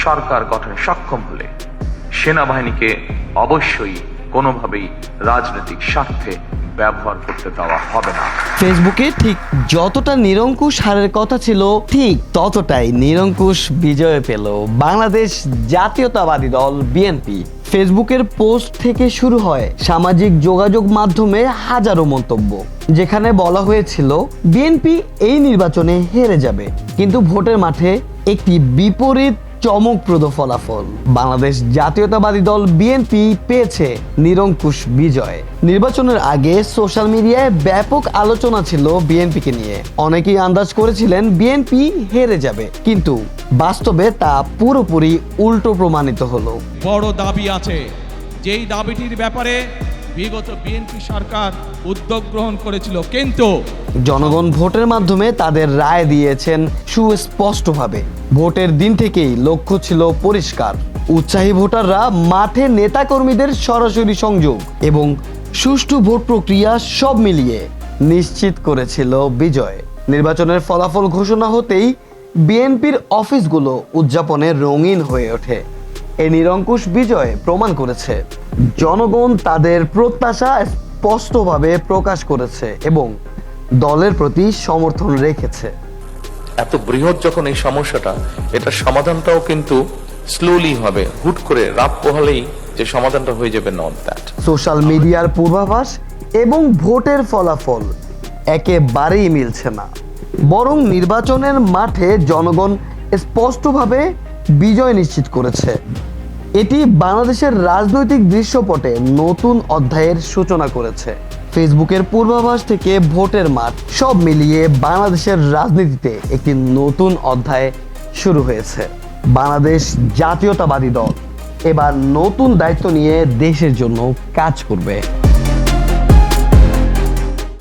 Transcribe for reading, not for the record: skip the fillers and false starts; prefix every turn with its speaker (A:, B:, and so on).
A: সরকার গঠনে সক্ষম হলে সেনাবাহিনীকে অবশ্যই কোনোভাবেই রাজনৈতিক স্বার্থে ব্যবহার করতে দেওয়া হবে না।
B: ফেসবুকে ঠিক যতটা নিরঙ্কুশ হারের কথা ছিল, ঠিক ততটাই নিরঙ্কুশ বিজয় পেল বাংলাদেশ জাতীয়তাবাদী দল বিএনপি। ফেসবুকের পোস্ট থেকে শুরু হয় সামাজিক যোগাযোগ মাধ্যমে হাজারো মন্তব্য, যেখানে বলা হয়েছিল বিএনপি এই নির্বাচনে হেরে যাবে, কিন্তু ভোটের মাঠে একটি বিপরীত চমকপ্রদ ফলাফল। বাংলাদেশ জাতীয়তাবাদী দল বিএনপি পেয়েছে নিরঙ্কুশ বিজয়। নির্বাচনের আগে সোশ্যাল মিডিয়ায় ব্যাপক আলোচনা ছিল বিএনপিকে নিয়ে। অনেকেই আন্দাজ করেছিলেন বিএনপি হেরে যাবে, কিন্তু বাস্তবে তা পুরোপুরি উল্টো প্রমাণিত হলো।
C: বড় দাবি আছে, যেই দাবিটির ব্যাপারে বিগত বিএনপি সরকার উদ্যোগ গ্রহণ করেছিল, কিন্তু
B: জনগণ ভোটের মাধ্যমে তাদের রায় দিয়েছেন সুস্পষ্টভাবে। ভোটের দিন থেকেই লক্ষ্য ছিল পরিষ্কার। উৎসাহী ভোটাররা মাঠে নেতাকর্মীদের সরাসরি সংযোগ এবং সুষ্ঠু ভোট প্রক্রিয়া সব মিলিয়ে নিশ্চিত করেছিল বিজয়। নির্বাচনের ফলাফল ঘোষণা হতেই বিএনপির অফিসগুলো উদযাপনে রঙিন হয়ে ওঠে। এই নিরঙ্কুশ বিজয় প্রমাণ করেছে জনগণ তাদের প্রত্যাশা স্পষ্টভাবে প্রকাশ করেছে এবং দলের প্রতি সমর্থন রেখেছে।
D: এত বৃহৎ যখন এই সমস্যাটা, এটা সমাধানটাও কিন্তু স্লোলি হবে, হুট করে রাত পোহালেই যে সমাধানটা হয়ে যাবে নট দ্যাট।
B: সোশ্যাল মিডিয়ার পূর্বাভাস এবং ভোটের ফলাফল একেবারেই মিলছে না, বরং নির্বাচনের মাঠে জনগণ স্পষ্টভাবে বিজয় নিশ্চিত করেছে। এটি বাংলাদেশের রাজনৈতিক দৃশ্যপটে নতুন অধ্যায়ের সূচনা করেছে। ফেসবুকের পূর্বাভাস থেকে ভোটের মাঠ সব মিলিয়ে বাংলাদেশের রাজনীতিতে একটি নতুন অধ্যায় শুরু হয়েছে। বাংলাদেশ জাতীয়তাবাদী দল এবার নতুন দায়িত্ব নিয়ে দেশের জন্য কাজ করবে।